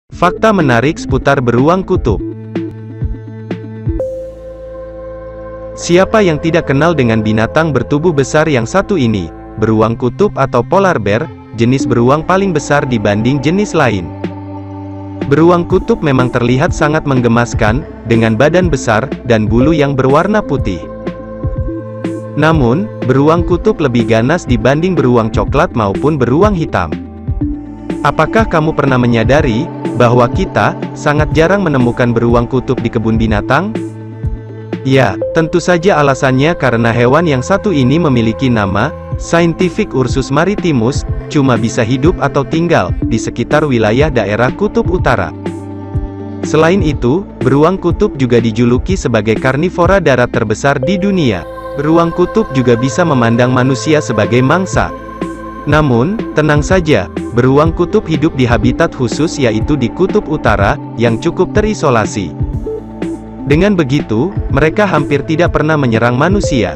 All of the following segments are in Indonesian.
Fakta menarik seputar beruang kutub. Siapa yang tidak kenal dengan binatang bertubuh besar yang satu ini? Beruang kutub atau polar bear, jenis beruang paling besar dibanding jenis lain. Beruang kutub memang terlihat sangat menggemaskan, dengan badan besar, dan bulu yang berwarna putih. Namun, beruang kutub lebih ganas dibanding beruang coklat maupun beruang hitam. Apakah kamu pernah menyadari bahwa kita sangat jarang menemukan beruang kutub di kebun binatang? Ya, tentu saja alasannya karena hewan yang satu ini memiliki nama saintifik Ursus maritimus, cuma bisa hidup atau tinggal di sekitar wilayah daerah kutub utara. Selain itu, beruang kutub juga dijuluki sebagai karnivora darat terbesar di dunia. Beruang kutub juga bisa memandang manusia sebagai mangsa. Namun, tenang saja, beruang kutub hidup di habitat khusus yaitu di kutub utara, yang cukup terisolasi. Dengan begitu, mereka hampir tidak pernah menyerang manusia.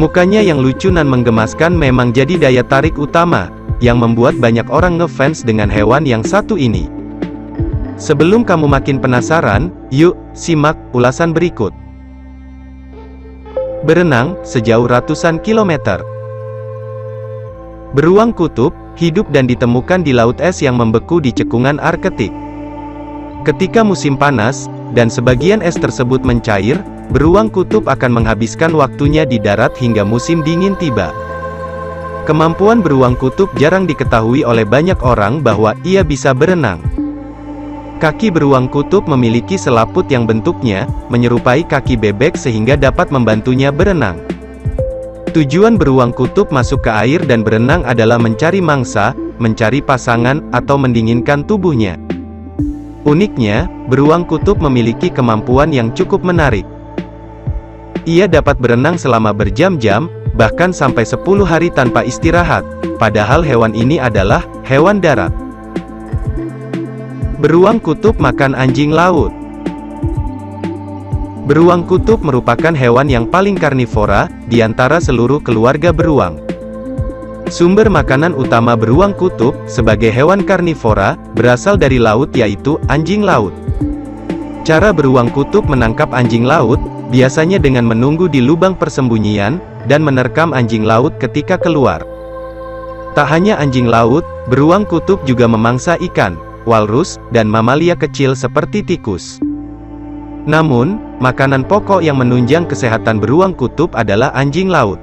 Mukanya yang lucu dan menggemaskan memang jadi daya tarik utama, yang membuat banyak orang ngefans dengan hewan yang satu ini. Sebelum kamu makin penasaran, yuk, simak ulasan berikut. Berenang sejauh ratusan kilometer. Beruang kutub hidup dan ditemukan di laut es yang membeku di cekungan Arktik. Ketika musim panas, dan sebagian es tersebut mencair, beruang kutub akan menghabiskan waktunya di darat hingga musim dingin tiba. Kemampuan beruang kutub jarang diketahui oleh banyak orang bahwa ia bisa berenang. Kaki beruang kutub memiliki selaput yang bentuknya menyerupai kaki bebek sehingga dapat membantunya berenang. Tujuan beruang kutub masuk ke air dan berenang adalah mencari mangsa, mencari pasangan, atau mendinginkan tubuhnya. Uniknya, beruang kutub memiliki kemampuan yang cukup menarik. Ia dapat berenang selama berjam-jam, bahkan sampai 10 hari tanpa istirahat, padahal hewan ini adalah hewan darat. Beruang kutub makan anjing laut. Beruang kutub merupakan hewan yang paling karnivora di antara seluruh keluarga beruang. Sumber makanan utama beruang kutub sebagai hewan karnivora berasal dari laut yaitu anjing laut. Cara beruang kutub menangkap anjing laut biasanya dengan menunggu di lubang persembunyian dan menerkam anjing laut ketika keluar. Tak hanya anjing laut, beruang kutub juga memangsa ikan, walrus, dan mamalia kecil seperti tikus. Namun, makanan pokok yang menunjang kesehatan beruang kutub adalah anjing laut.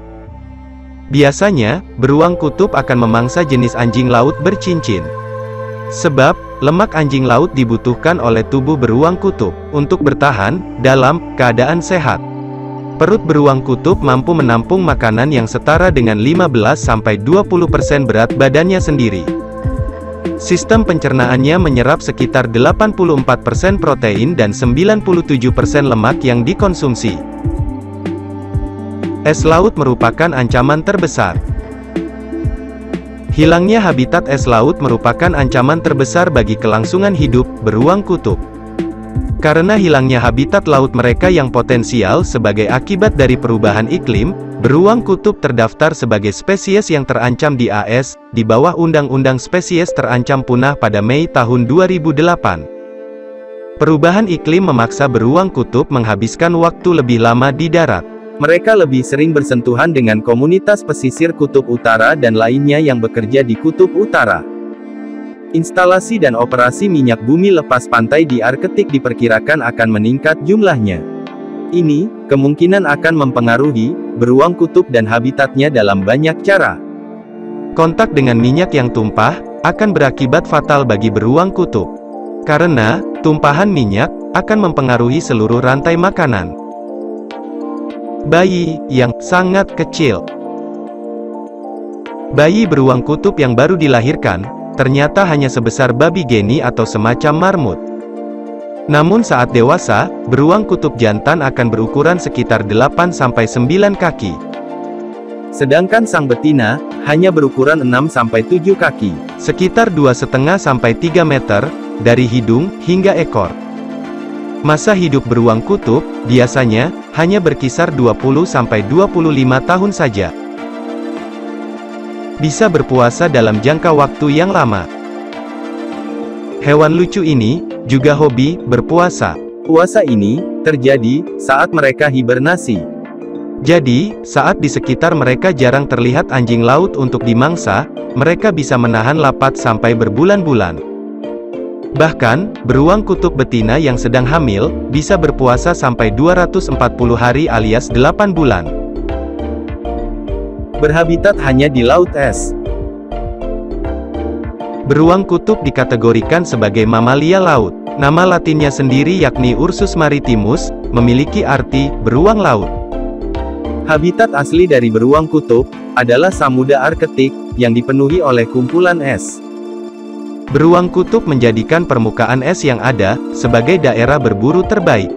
Biasanya, beruang kutub akan memangsa jenis anjing laut bercincin. Sebab, lemak anjing laut dibutuhkan oleh tubuh beruang kutub untuk bertahan dalam keadaan sehat. Perut beruang kutub mampu menampung makanan yang setara dengan 15-20% berat badannya sendiri. Sistem pencernaannya menyerap sekitar 84% protein dan 97% lemak yang dikonsumsi. Es laut merupakan ancaman terbesar. Hilangnya habitat es laut merupakan ancaman terbesar bagi kelangsungan hidup beruang kutub. Karena hilangnya habitat laut mereka yang potensial sebagai akibat dari perubahan iklim, beruang kutub terdaftar sebagai spesies yang terancam di AS, di bawah Undang-Undang Spesies Terancam Punah pada Mei tahun 2008. Perubahan iklim memaksa beruang kutub menghabiskan waktu lebih lama di darat. Mereka lebih sering bersentuhan dengan komunitas pesisir kutub utara dan lainnya yang bekerja di kutub utara. Instalasi dan operasi minyak bumi lepas pantai di Arktik diperkirakan akan meningkat jumlahnya. Ini kemungkinan akan mempengaruhi beruang kutub dan habitatnya dalam banyak cara. Kontak dengan minyak yang tumpah akan berakibat fatal bagi beruang kutub. Karena tumpahan minyak akan mempengaruhi seluruh rantai makanan. Bayi yang sangat kecil. Bayi beruang kutub yang baru dilahirkan ternyata hanya sebesar babi geni atau semacam marmut. Namun saat dewasa, beruang kutub jantan akan berukuran sekitar 8-9 kaki. Sedangkan sang betina hanya berukuran 6-7 kaki, sekitar 2,5-3 meter, dari hidung hingga ekor. Masa hidup beruang kutub biasanya hanya berkisar 20-25 tahun saja. Bisa berpuasa dalam jangka waktu yang lama. Hewan lucu ini juga hobi berpuasa. Puasa ini terjadi saat mereka hibernasi. Jadi, saat di sekitar mereka jarang terlihat anjing laut untuk dimangsa, mereka bisa menahan lapat sampai berbulan-bulan. Bahkan, beruang kutub betina yang sedang hamil, bisa berpuasa sampai 240 hari alias 8 bulan. Berhabitat hanya di laut es. Beruang kutub dikategorikan sebagai mamalia laut. Nama latinnya sendiri yakni Ursus maritimus, memiliki arti beruang laut. Habitat asli dari beruang kutub adalah samudra Arktik yang dipenuhi oleh kumpulan es. Beruang kutub menjadikan permukaan es yang ada sebagai daerah berburu terbaik.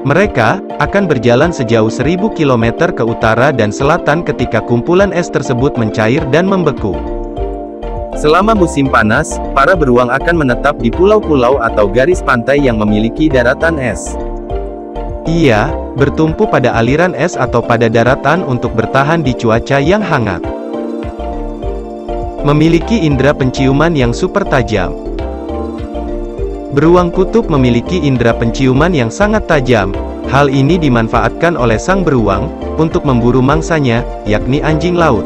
Mereka akan berjalan sejauh 1000 km ke utara dan selatan ketika kumpulan es tersebut mencair dan membeku. Selama musim panas, para beruang akan menetap di pulau-pulau atau garis pantai yang memiliki daratan es. Ia bertumpu pada aliran es atau pada daratan untuk bertahan di cuaca yang hangat. Memiliki indera penciuman yang super tajam. Beruang kutub memiliki indera penciuman yang sangat tajam. Hal ini dimanfaatkan oleh sang beruang untuk memburu mangsanya, yakni anjing laut.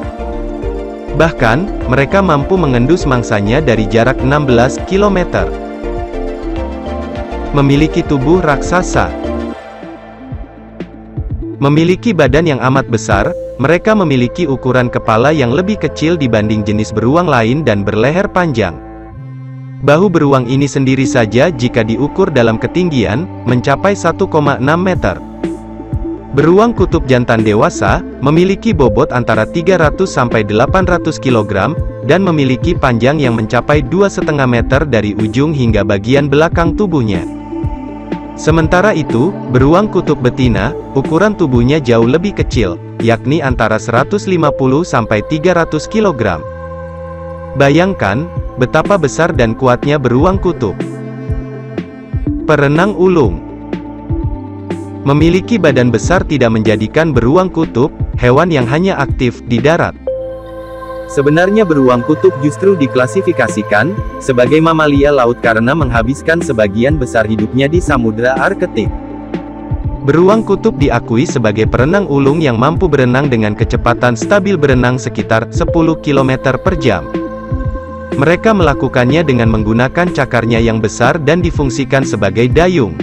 Bahkan, mereka mampu mengendus mangsanya dari jarak 16 km. Memiliki tubuh raksasa. Memiliki badan yang amat besar, mereka memiliki ukuran kepala yang lebih kecil dibanding jenis beruang lain dan berleher panjang. Bahu beruang ini sendiri saja jika diukur dalam ketinggian, mencapai 1,6 meter. Beruang kutub jantan dewasa, memiliki bobot antara 300 sampai 800 kg, dan memiliki panjang yang mencapai 2,5 meter dari ujung hingga bagian belakang tubuhnya. Sementara itu, beruang kutub betina, ukuran tubuhnya jauh lebih kecil, yakni antara 150 sampai 300 kg. Bayangkan, betapa besar dan kuatnya beruang kutub. Perenang ulung. Memiliki badan besar tidak menjadikan beruang kutub hewan yang hanya aktif di darat. Sebenarnya beruang kutub justru diklasifikasikan sebagai mamalia laut karena menghabiskan sebagian besar hidupnya di samudra Arktik. Beruang kutub diakui sebagai perenang ulung yang mampu berenang dengan kecepatan stabil berenang sekitar 10 km per jam. Mereka melakukannya dengan menggunakan cakarnya yang besar dan difungsikan sebagai dayung.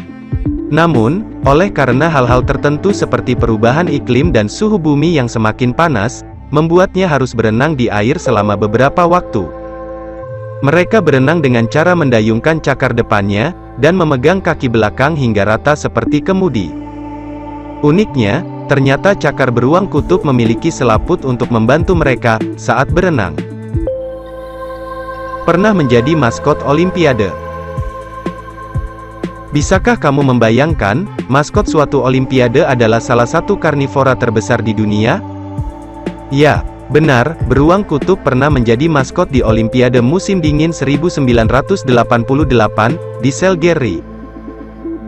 Namun, oleh karena hal-hal tertentu seperti perubahan iklim dan suhu bumi yang semakin panas, membuatnya harus berenang di air selama beberapa waktu. Mereka berenang dengan cara mendayungkan cakar depannya, dan memegang kaki belakang hingga rata seperti kemudi. Uniknya, ternyata cakar beruang kutub memiliki selaput untuk membantu mereka saat berenang. Pernah menjadi maskot Olimpiade. Bisakah kamu membayangkan, maskot suatu Olimpiade adalah salah satu karnivora terbesar di dunia? Ya, benar, beruang kutub pernah menjadi maskot di Olimpiade musim dingin 1988, di Calgary.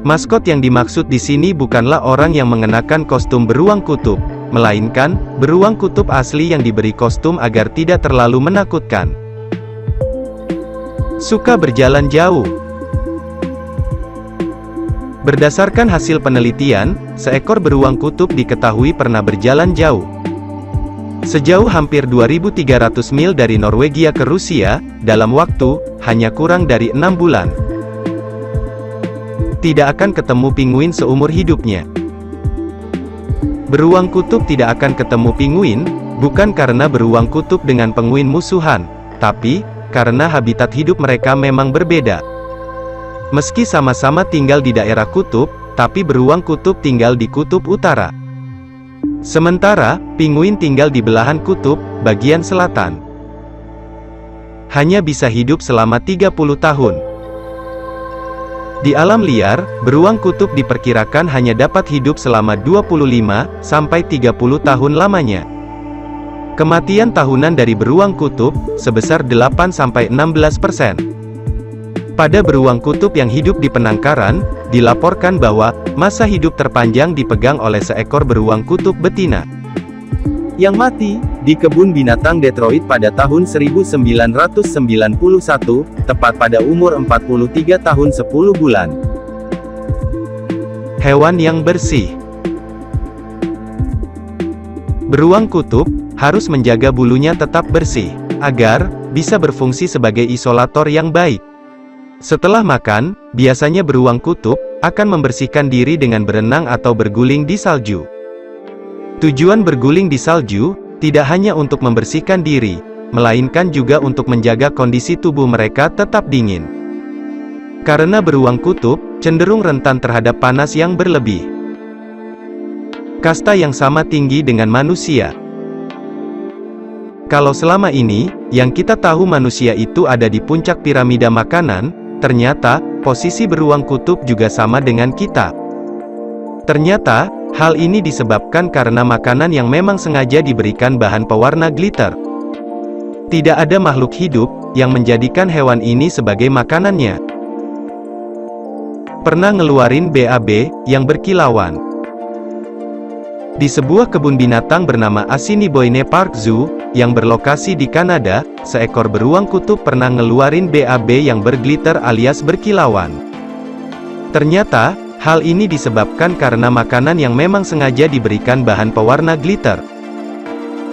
Maskot yang dimaksud di sini bukanlah orang yang mengenakan kostum beruang kutub, melainkan, beruang kutub asli yang diberi kostum agar tidak terlalu menakutkan. Suka berjalan jauh. Berdasarkan hasil penelitian, seekor beruang kutub diketahui pernah berjalan jauh. Sejauh hampir 2.300 mil dari Norwegia ke Rusia, dalam waktu, hanya kurang dari 6 bulan. Tidak akan ketemu pinguin seumur hidupnya. Beruang kutub tidak akan ketemu pinguin, bukan karena beruang kutub dengan penguin musuhan, tapi, karena habitat hidup mereka memang berbeda. Meski sama-sama tinggal di daerah kutub, tapi beruang kutub tinggal di kutub utara. Sementara, pinguin tinggal di belahan kutub, bagian selatan. Hanya bisa hidup selama 30 tahun. Di alam liar, beruang kutub diperkirakan hanya dapat hidup selama 25 sampai 30 tahun lamanya. Kematian tahunan dari beruang kutub, sebesar 8-16%. Pada beruang kutub yang hidup di penangkaran, dilaporkan bahwa, masa hidup terpanjang dipegang oleh seekor beruang kutub betina. yang mati di kebun binatang Detroit pada tahun 1991, tepat pada umur 43 tahun 10 bulan. Hewan yang bersih. Beruang kutub harus menjaga bulunya tetap bersih, agar bisa berfungsi sebagai isolator yang baik. Setelah makan, biasanya beruang kutub akan membersihkan diri dengan berenang atau berguling di salju. Tujuan berguling di salju tidak hanya untuk membersihkan diri, melainkan juga untuk menjaga kondisi tubuh mereka tetap dingin. Karena beruang kutub cenderung rentan terhadap panas yang berlebih. Kasta yang sama tinggi dengan manusia. Kalau selama ini, yang kita tahu manusia itu ada di puncak piramida makanan, ternyata, posisi beruang kutub juga sama dengan kita. Ternyata, hal ini disebabkan karena makanan yang memang sengaja diberikan bahan pewarna glitter. Tidak ada makhluk hidup yang menjadikan hewan ini sebagai makanannya. Pernah ngeluarin BAB yang berkilauan. Di sebuah kebun binatang bernama Assiniboine Park Zoo, yang berlokasi di Kanada, seekor beruang kutub pernah ngeluarin BAB yang berglitter alias berkilauan. Ternyata, hal ini disebabkan karena makanan yang memang sengaja diberikan bahan pewarna glitter.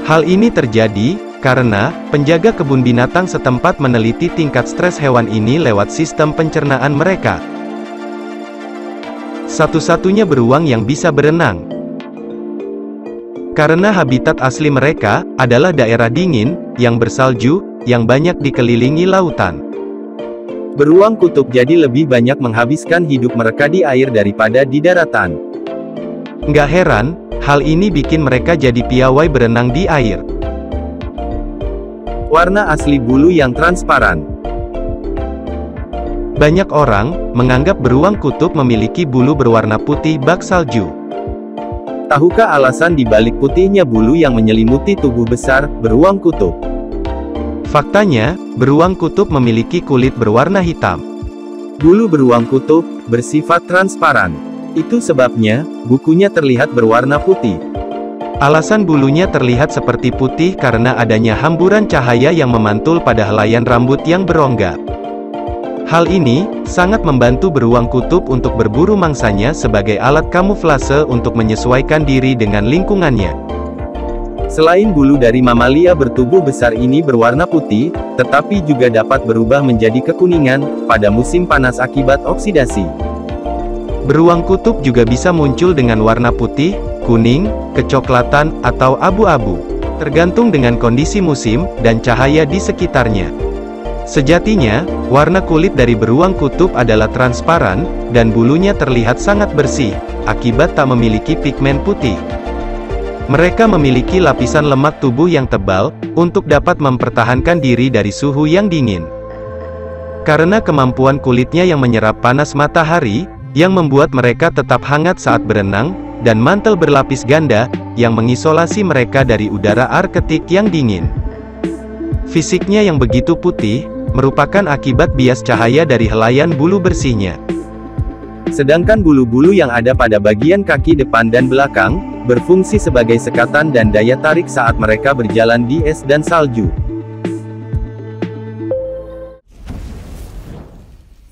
Hal ini terjadi karena penjaga kebun binatang setempat meneliti tingkat stres hewan ini lewat sistem pencernaan mereka. Satu-satunya beruang yang bisa berenang. Karena habitat asli mereka adalah daerah dingin yang bersalju yang banyak dikelilingi lautan. Beruang kutub jadi lebih banyak menghabiskan hidup mereka di air daripada di daratan. Nggak heran, hal ini bikin mereka jadi piawai berenang di air. Warna asli bulu yang transparan. Banyak orang menganggap beruang kutub memiliki bulu berwarna putih bak salju. Tahukah alasan di balik putihnya bulu yang menyelimuti tubuh besar beruang kutub? Faktanya, beruang kutub memiliki kulit berwarna hitam. Bulu beruang kutub bersifat transparan. Itu sebabnya, bukunya terlihat berwarna putih. Alasan bulunya terlihat seperti putih karena adanya hamburan cahaya yang memantul pada helaian rambut yang berongga. Hal ini sangat membantu beruang kutub untuk berburu mangsanya sebagai alat kamuflase untuk menyesuaikan diri dengan lingkungannya. Selain bulu dari mamalia bertubuh besar ini berwarna putih, tetapi juga dapat berubah menjadi kekuningan pada musim panas akibat oksidasi. Beruang kutub juga bisa muncul dengan warna putih, kuning, kecoklatan, atau abu-abu, tergantung dengan kondisi musim dan cahaya di sekitarnya. Sejatinya, warna kulit dari beruang kutub adalah transparan, dan bulunya terlihat sangat bersih, akibat tak memiliki pigmen putih. Mereka memiliki lapisan lemak tubuh yang tebal, untuk dapat mempertahankan diri dari suhu yang dingin. Karena kemampuan kulitnya yang menyerap panas matahari, yang membuat mereka tetap hangat saat berenang, dan mantel berlapis ganda, yang mengisolasi mereka dari udara Arktik yang dingin. Fisiknya yang begitu putih, merupakan akibat bias cahaya dari helaian bulu bersihnya. Sedangkan bulu-bulu yang ada pada bagian kaki depan dan belakang, berfungsi sebagai sekatan dan daya tarik saat mereka berjalan di es dan salju.